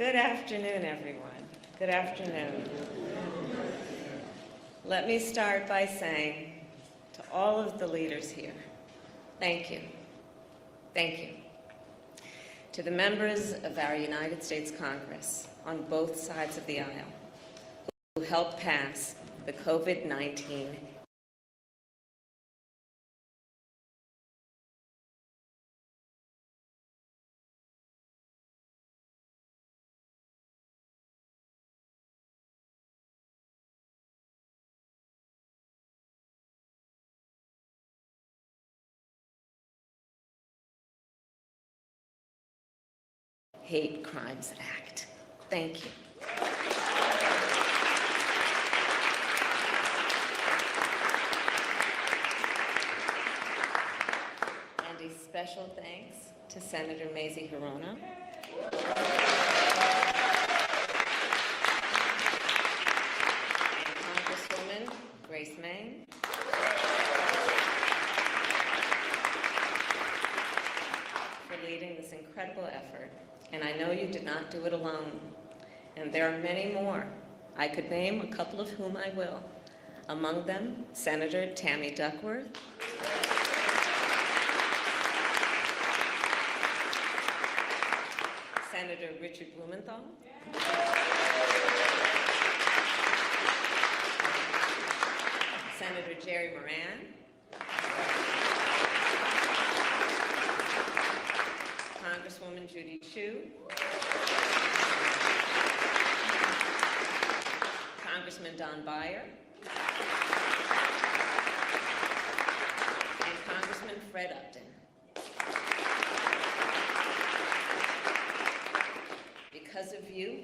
Good afternoon, everyone. Good afternoon. Let me start by saying to all of the leaders here, thank you. Thank you. To the members of our United States Congress on both sides of the aisle who helped pass the COVID-19 Hate Crimes Act. Thank you. And a special thanks to Senator Mazie Hirono, and Congresswoman Grace Meng, for leading this incredible effort. And I know you did not do it alone. And there are many more. I could name a couple of whom I will. Among them, Senator Tammy Duckworth, Senator Richard Blumenthal, Senator Jerry Moran, Congresswoman Judy Chu, Congressman Don Beyer, and Congressman Fred Upton. Because of you,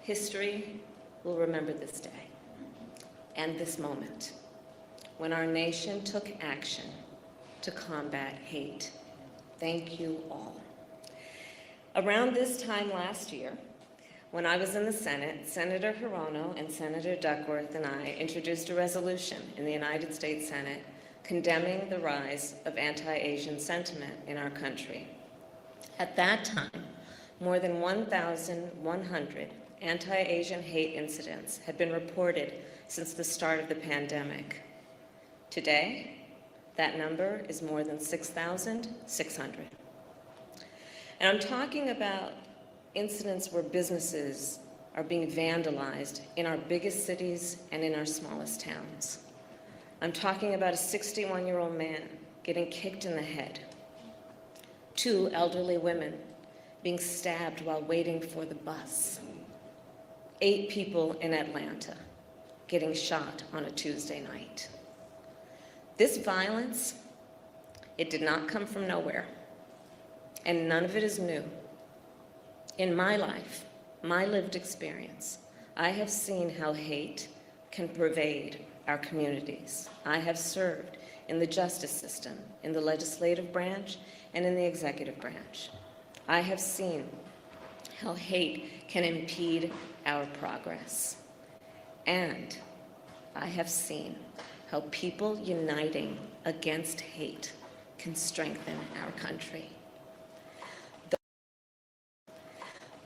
history will remember this day and this moment when our nation took action to combat hate. Thank you all. Around this time last year, when I was in the Senate, Senator Hirono and Senator Duckworth and I introduced a resolution in the United States Senate condemning the rise of anti-Asian sentiment in our country. At that time, more than 1,100 anti-Asian hate incidents had been reported since the start of the pandemic. Today, that number is more than 6,600. And I'm talking about incidents where businesses are being vandalized in our biggest cities and in our smallest towns. I'm talking about a 61-year-old man getting kicked in the head, 2 elderly women being stabbed while waiting for the bus, 8 people in Atlanta getting shot on a Tuesday night. This violence, it did not come from nowhere, and none of it is new. In my life, my lived experience, I have seen how hate can pervade our communities. I have served in the justice system, in the legislative branch, and in the executive branch. I have seen how hate can impede our progress. And I have seen how people uniting against hate can strengthen our country.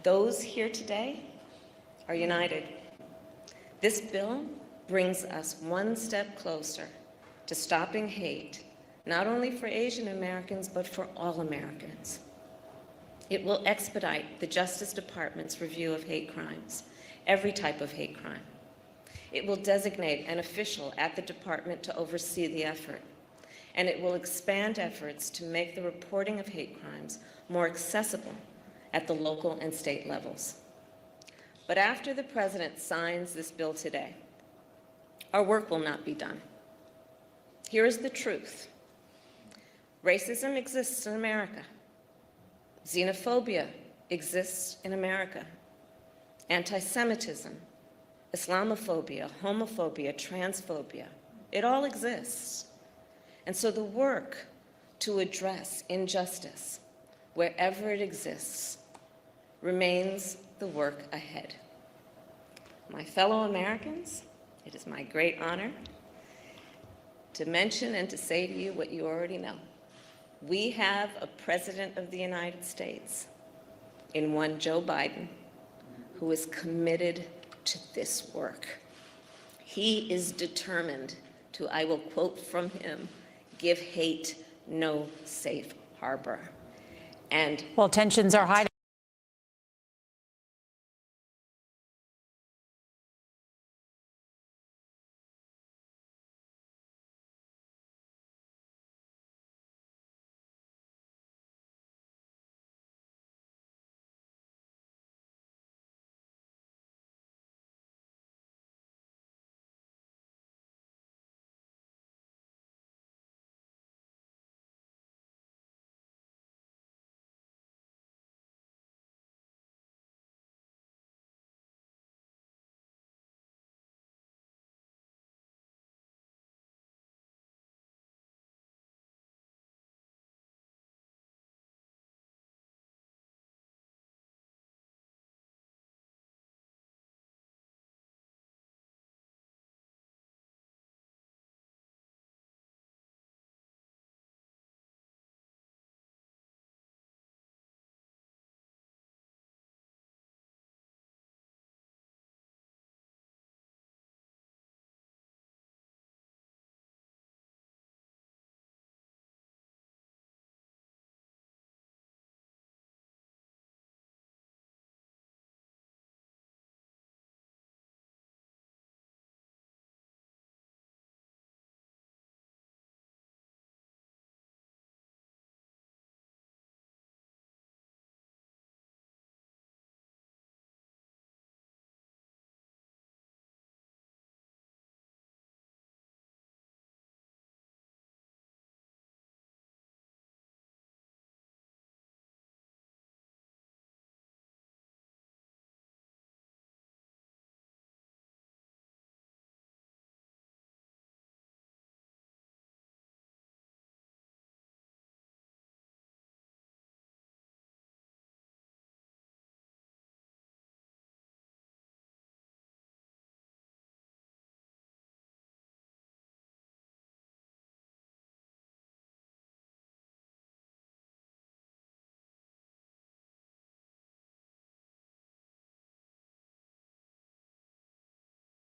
Those here today are united. This bill brings us one step closer to stopping hate, not only for Asian Americans, but for all Americans. It will expedite the Justice Department's review of hate crimes, every type of hate crime. It will designate an official at the department to oversee the effort, and it will expand efforts to make the reporting of hate crimes more accessible at the local and state levels. But after the President signs this bill today, our work will not be done. Here is the truth. Racism exists in America. Xenophobia exists in America. Anti-Semitism, Islamophobia, homophobia, transphobia, it all exists. And so the work to address injustice, wherever it exists, remains the work ahead. My fellow Americans, it is my great honor to mention and to say to you what you already know. We have a President of the United States in one Joe Biden who is committed to this work. He is determined to, I will quote from him, give hate no safe harbor. And well, tensions are high.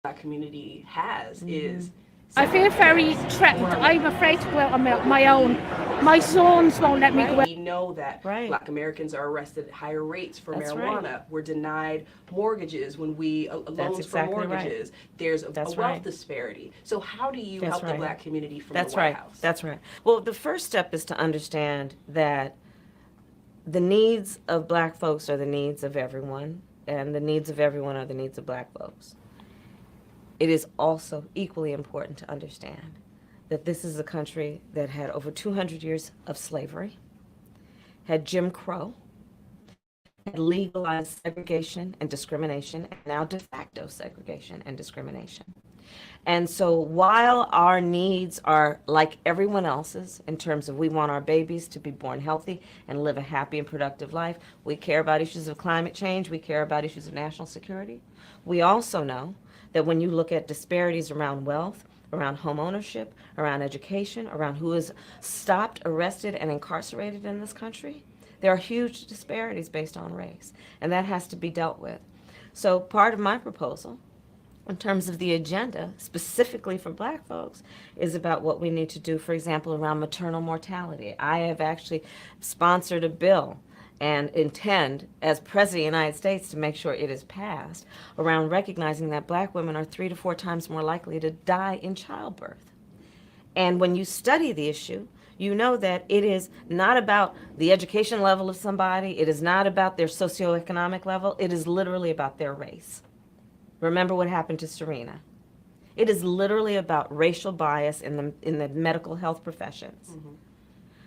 Black community has is. I feel very threatened. I'm afraid to go out on my own. My sons won't let me go out. We know that Black Americans are arrested at higher rates for marijuana. We're denied mortgages when we loans for mortgages. There's a wealth disparity. So how do you help the Black community from the White House? That's right. Well, the first step is to understand that the needs of Black folks are the needs of everyone, and the needs of everyone are the needs of Black folks. It is also equally important to understand that this is a country that had over 200 years of slavery, had Jim Crow, had legalized segregation and discrimination, and now de facto segregation and discrimination. And so while our needs are like everyone else's in terms of we want our babies to be born healthy and live a happy and productive life, we care about issues of climate change, we care about issues of national security. We also know that when you look at disparities around wealth, around home ownership, around education, around who is stopped, arrested, and incarcerated in this country, there are huge disparities based on race, and that has to be dealt with. So part of my proposal, in terms of the agenda, specifically for Black folks, is about what we need to do, for example, around maternal mortality. I have actually sponsored a bill and intend, as President of the United States, to make sure it is passed, around recognizing that Black women are 3 to 4 times more likely to die in childbirth. And when you study the issue, you know that it is not about the education level of somebody, it is not about their socioeconomic level, it is literally about their race. Remember what happened to Serena. It is literally about racial bias in the medical health professions.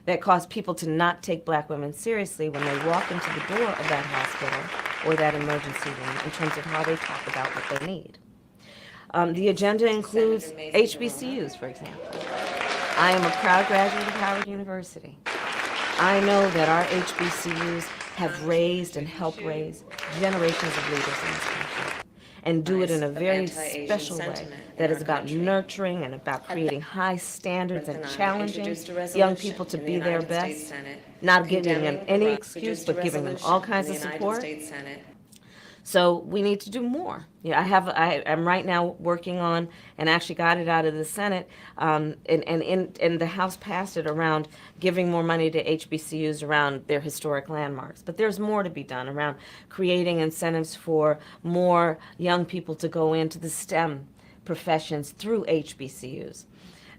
That cause people to not take Black women seriously when they walk into the door of that hospital or that emergency room in terms of how they talk about what they need. The agenda includes HBCUs, for example. I am a proud graduate of Howard University. I know that our HBCUs have raised and helped raise generations of leaders in this country, and do it in a very special way that is about nurturing and about creating high standards and challenging young people to be their best, not giving them any excuse, but giving them all kinds of support. So we need to do more. Yeah, I'm right now working on, and actually got it out of the Senate, and the House passed it around giving more money to HBCUs around their historic landmarks. But there's more to be done around creating incentives for more young people to go into the STEM professions through HBCUs.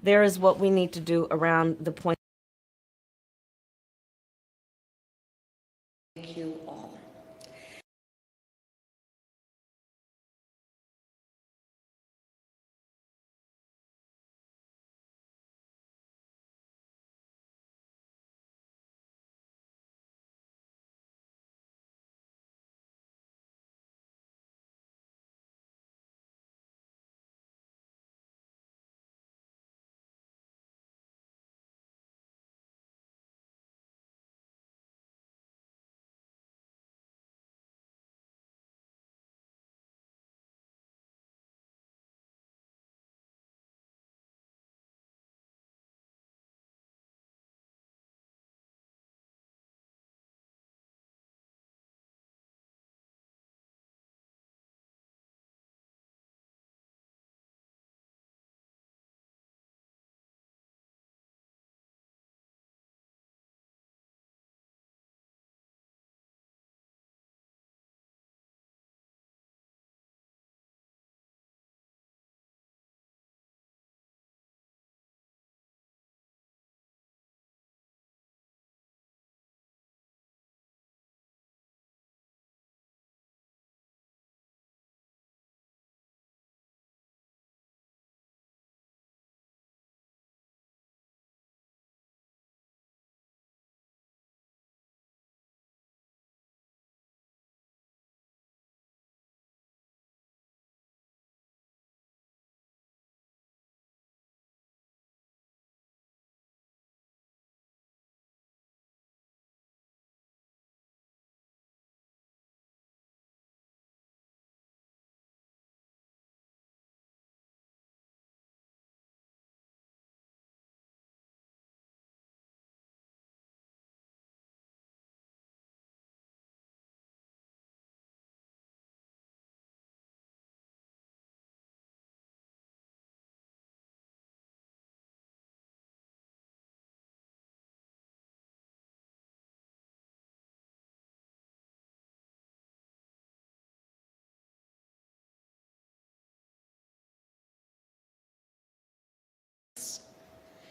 There is what we need to do around the point. Thank you all.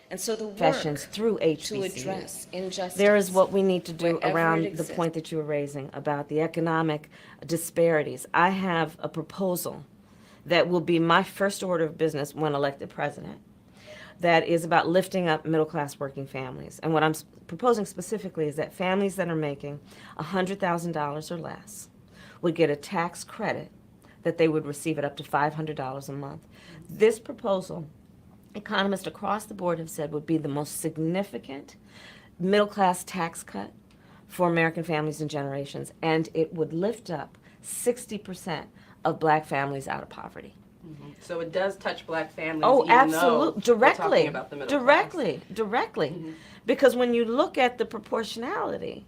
And so the work Professions through to HBCUs. address injustice. There is what we need to do wherever around it the exists. point that you were raising about the economic disparities. I have a proposal that will be my first order of business when elected president that is about lifting up middle-class working families. And what I'm proposing specifically is that families that are making $100,000 or less would get a tax credit that they would receive at up to $500 a month. This proposal, economists across the board have said, would be the most significant middle-class tax cut for American families and generations, and it would lift up 60% of black families out of poverty. Mm-hmm. So it does touch black families. Oh, even absolutely, though we're directly, talking about the middle directly, class. directly. Mm-hmm. Because when you look at the proportionality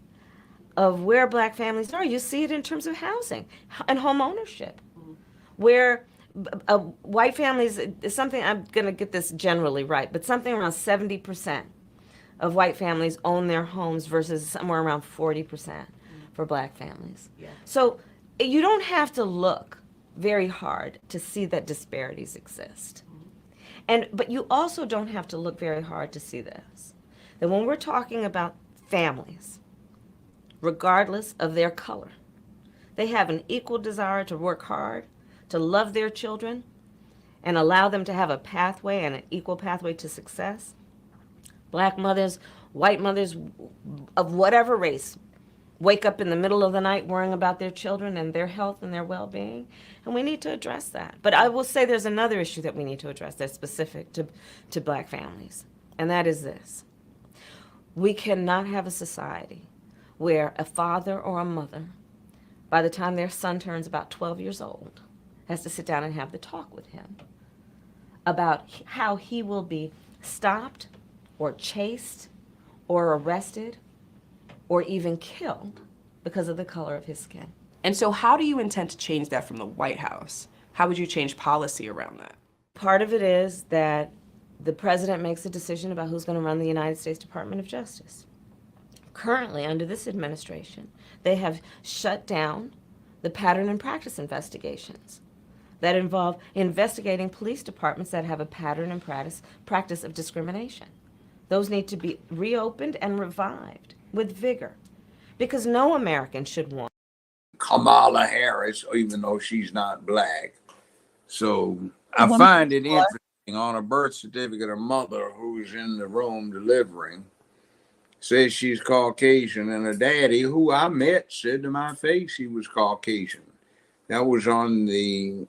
of where black families are, you see it in terms of housing and home ownership, where white families, something, I'm going to get this generally right, but something around 70% of white families own their homes versus somewhere around 40% for black families. Yeah. So you don't have to look very hard to see that disparities exist. But you also don't have to look very hard to see this, that when we're talking about families, regardless of their color, they have an equal desire to work hard, to love their children, and allow them to have a pathway and an equal pathway to success. Black mothers, white mothers of whatever race, wake up in the middle of the night worrying about their children and their health and their well-being, and we need to address that. But I will say there's another issue that we need to address that's specific to black families, and that is this. We cannot have a society where a father or a mother, by the time their son turns about 12 years old, has to sit down and have the talk with him about how he will be stopped or chased or arrested or even killed because of the color of his skin. And so how do you intend to change that from the White House? How would you change policy around that? Part of it is that the president makes a decision about who's going to run the United States Department of Justice. Currently, under this administration, they have shut down the pattern and practice investigations that involve investigating police departments that have a pattern and practice of discrimination. Those need to be reopened and revived with vigor, because no American should want Kamala Harris, even though she's not black. So I find it interesting, on a birth certificate, a mother who's in the room delivering says she's Caucasian, and a daddy who I met said to my face he was Caucasian. That was on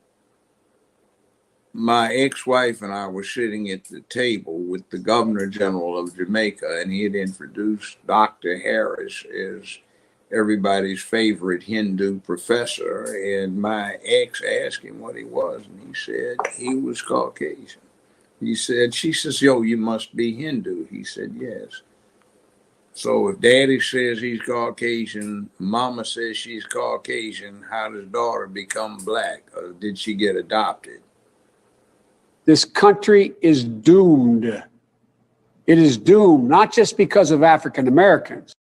my ex-wife and I were sitting at the table with the Governor General of Jamaica, and he had introduced Dr. Harris as everybody's favorite Hindu professor. And my ex asked him what he was, and he said he was Caucasian. She says, yo, you must be Hindu. He said, yes. So if daddy says he's Caucasian, mama says she's Caucasian, how does daughter become black? Or did she get adopted? This country is doomed. It is doomed, not just because of African Americans.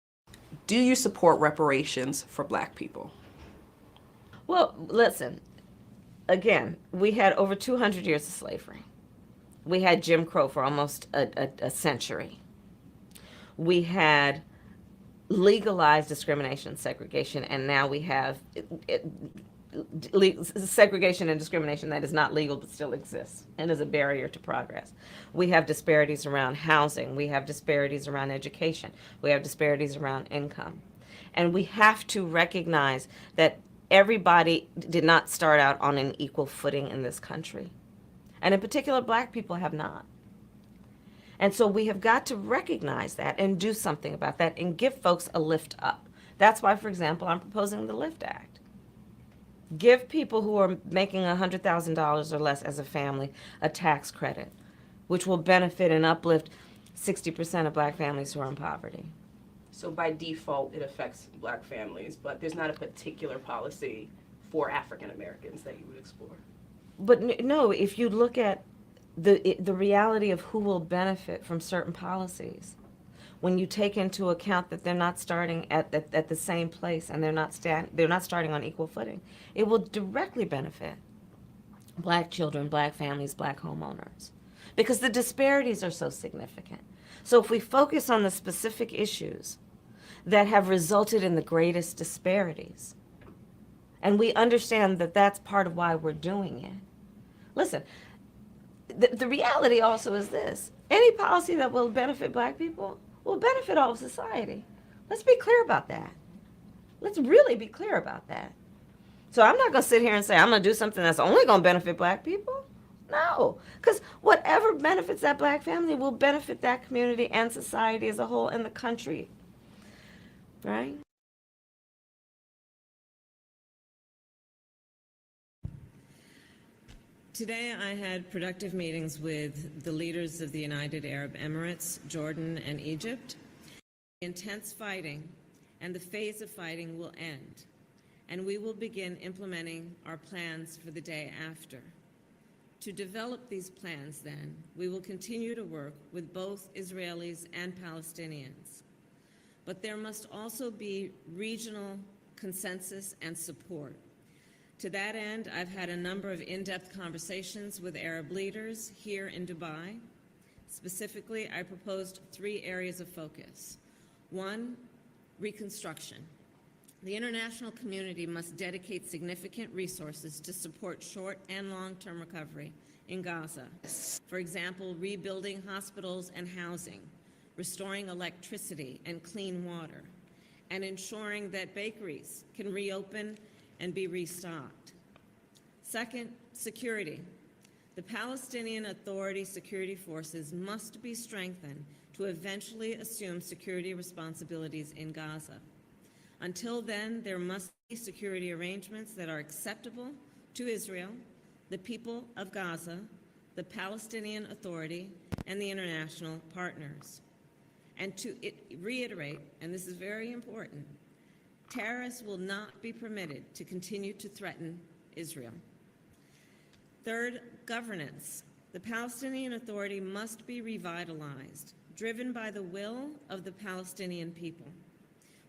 Do you support reparations for black people? Well, listen, again, we had over 200 years of slavery. We had Jim Crow for almost a century. We had legalized discrimination and segregation, and now we have segregation and discrimination that is not legal but still exists and is a barrier to progress. We have disparities around housing. We have disparities around education. We have disparities around income. And we have to recognize that everybody did not start out on an equal footing in this country. And in particular, black people have not. And so we have got to recognize that and do something about that and give folks a lift up. That's why, for example, I'm proposing the LIFT Act. Give people who are making $100,000 or less as a family a tax credit, which will benefit and uplift 60% of black families who are in poverty. So by default, it affects black families, but there's not a particular policy for African Americans that you would explore. But no, if you look at the reality of who will benefit from certain policies, when you take into account that they're not starting at the same place and they're not starting on equal footing, it will directly benefit black children, black families, black homeowners, because the disparities are so significant. So if we focus on the specific issues that have resulted in the greatest disparities, and we understand that that's part of why we're doing it. Listen, the reality also is this: any policy that will benefit black people will benefit all of society. Let's be clear about that. Let's really be clear about that. So I'm not going to sit here and say I'm going to do something that's only going to benefit black people. No, because whatever benefits that black family will benefit that community and society as a whole and the country, right? Today I had productive meetings with the leaders of the United Arab Emirates, Jordan, and Egypt. Intense fighting and the phase of fighting will end, and we will begin implementing our plans for the day after. To develop these plans, then, we will continue to work with both Israelis and Palestinians. But there must also be regional consensus and support. To that end, I've had a number of in-depth conversations with Arab leaders here in Dubai. Specifically, I proposed 3 areas of focus. 1, reconstruction. The international community must dedicate significant resources to support short and long-term recovery in Gaza. For example, rebuilding hospitals and housing, restoring electricity and clean water, and ensuring that bakeries can reopen and be restocked. Second, security. The Palestinian Authority security forces must be strengthened to eventually assume security responsibilities in Gaza. Until then, there must be security arrangements that are acceptable to Israel, the people of Gaza, the Palestinian Authority, and the international partners. And to reiterate, and this is very important, Terrorists will not be permitted to continue to threaten Israel. Third, governance. The Palestinian Authority must be revitalized, driven by the will of the Palestinian people,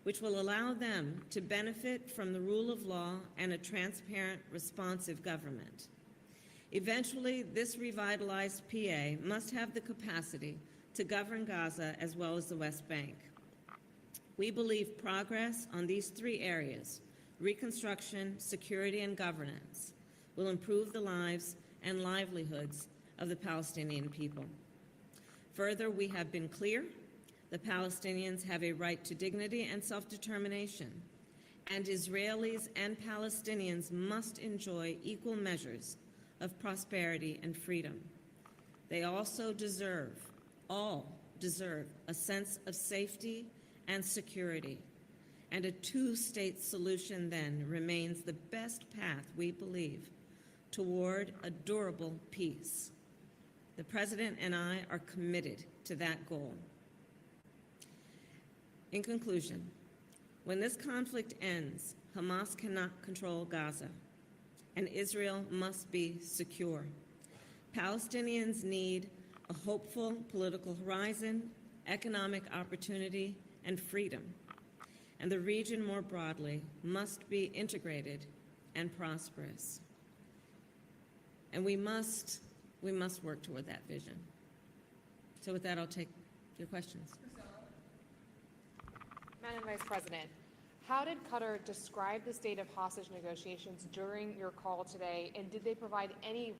which will allow them to benefit from the rule of law and a transparent, responsive government. Eventually, this revitalized PA must have the capacity to govern Gaza as well as the West Bank. We believe progress on these three areas, reconstruction, security, and governance, will improve the lives and livelihoods of the Palestinian people. Further, we have been clear, the Palestinians have a right to dignity and self-determination, and Israelis and Palestinians must enjoy equal measures of prosperity and freedom. They also all deserve a sense of safety and security, and a two-state solution then remains the best path, we believe, toward a durable peace. The President and I are committed to that goal. In conclusion, when this conflict ends, Hamas cannot control Gaza, and Israel must be secure. Palestinians need a hopeful political horizon, economic opportunity, and freedom. And the region more broadly must be integrated and prosperous. And we must work toward that vision. So with that, I'll take your questions. Madam Vice President, how did Qatar describe the state of hostage negotiations during your call today, and did they provide any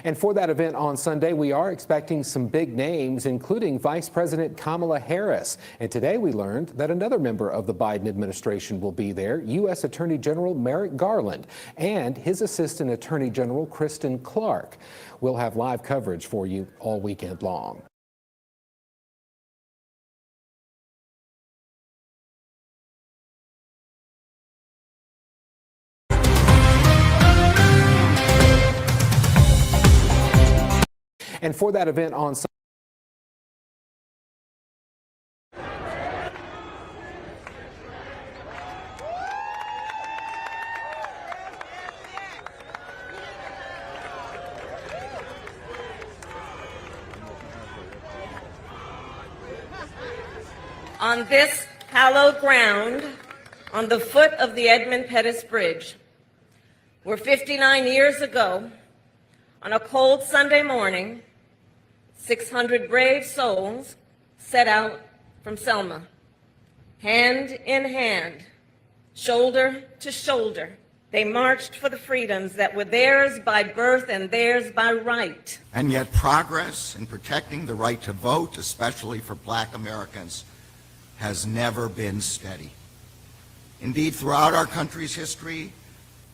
And for that event on Sunday, we are expecting some big names, including Vice President Kamala Harris. And today we learned that another member of the Biden administration will be there, U.S. Attorney General Merrick Garland and his Assistant Attorney General Kristen Clark. We'll have live coverage for you all weekend long. And for that event on Sunday, on this hallowed ground, on the foot of the Edmund Pettus Bridge, where 59 years ago, on a cold Sunday morning, 600 brave souls set out from Selma, hand in hand, shoulder to shoulder. They marched for the freedoms that were theirs by birth and theirs by right. And yet progress in protecting the right to vote, especially for Black Americans, has never been steady. Indeed, throughout our country's history,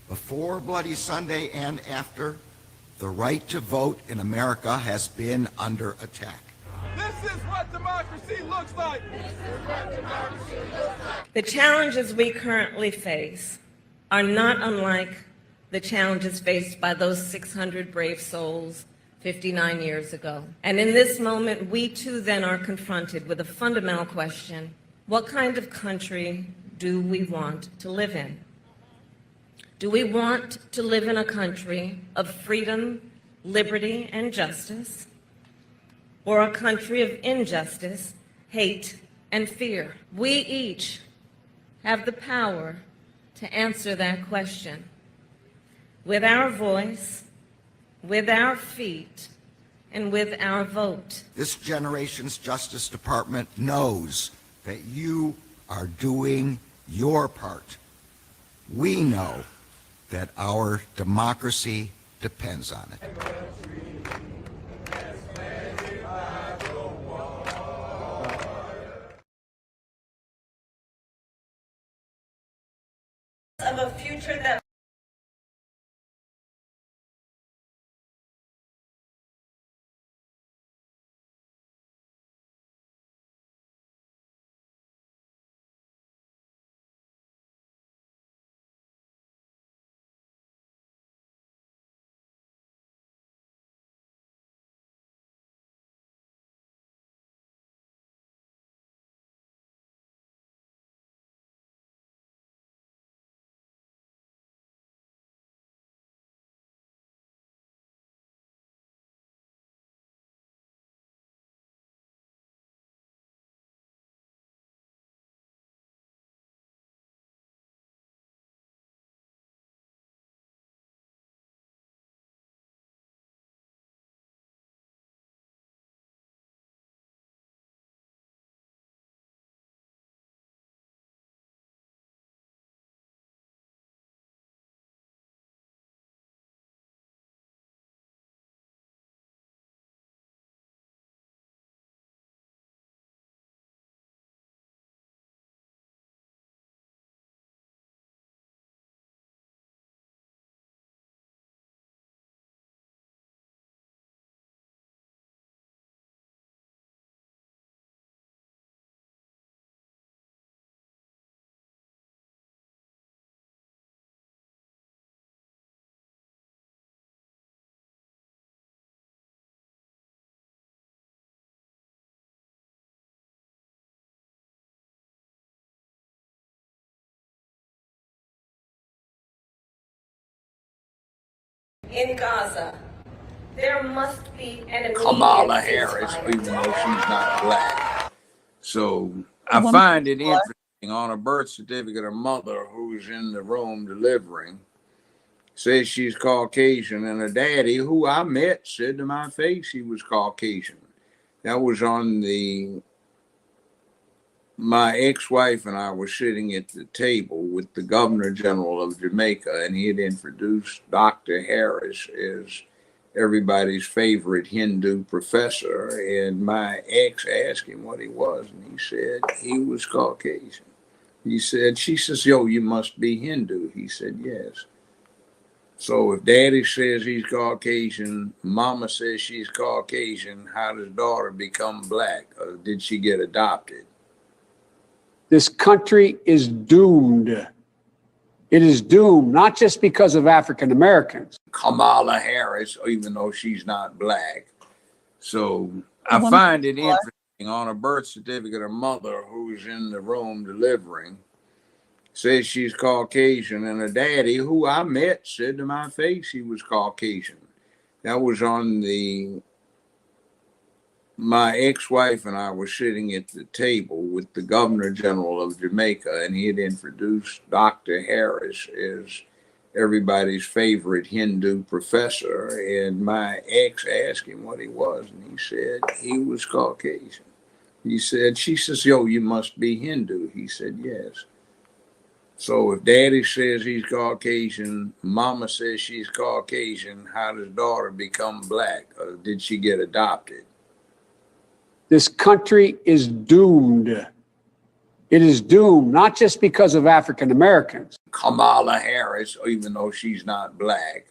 before Bloody Sunday and after, the right to vote in America has been under attack. This is what democracy looks like. The challenges we currently face are not unlike the challenges faced by those 600 brave souls 59 years ago. And in this moment, we too then are confronted with a fundamental question: what kind of country do we want to live in? Do we want to live in a country of freedom, liberty, and justice, or a country of injustice, hate, and fear? We each have the power to answer that question with our voice, with our feet, and with our vote. This generation's Justice Department knows that you are doing your part. We know that our democracy depends on it. Of a future that in Gaza, there must be an immediate Kamala Harris, ceasefire. even though she's not black. So I find it interesting, on a birth certificate, her mother, who's in the room delivering, says she's Caucasian, and her daddy, who I met, said to my face he was Caucasian. That was on my ex-wife and I were sitting at the table with the Governor General of Jamaica, and he had introduced Dr. Harris as everybody's favorite Hindu professor. And my ex asked him what he was, and he said he was Caucasian. She says, yo, you must be Hindu. He said, yes. So if daddy says he's Caucasian, mama says she's Caucasian, how does daughter become black? Or did she get adopted? This country is doomed. It is doomed, not just because of African Americans. Kamala Harris, even though she's not black. So I find it interesting on a birth certificate, a mother who's in the room delivering says she's Caucasian, and her daddy, who I met, said to my face he was Caucasian. That was on my ex-wife and I were sitting at the table with the Governor General of Jamaica, and he had introduced Dr. Harris as everybody's favorite Hindu professor. And my ex asked him what he was, and he said he was Caucasian. She says, yo, you must be Hindu. He said, yes. So if daddy says he's Caucasian, mama says she's Caucasian, how does daughter become black? Or did she get adopted? This country is doomed. It is doomed, not just because of African Americans. Kamala Harris, even though she's not black,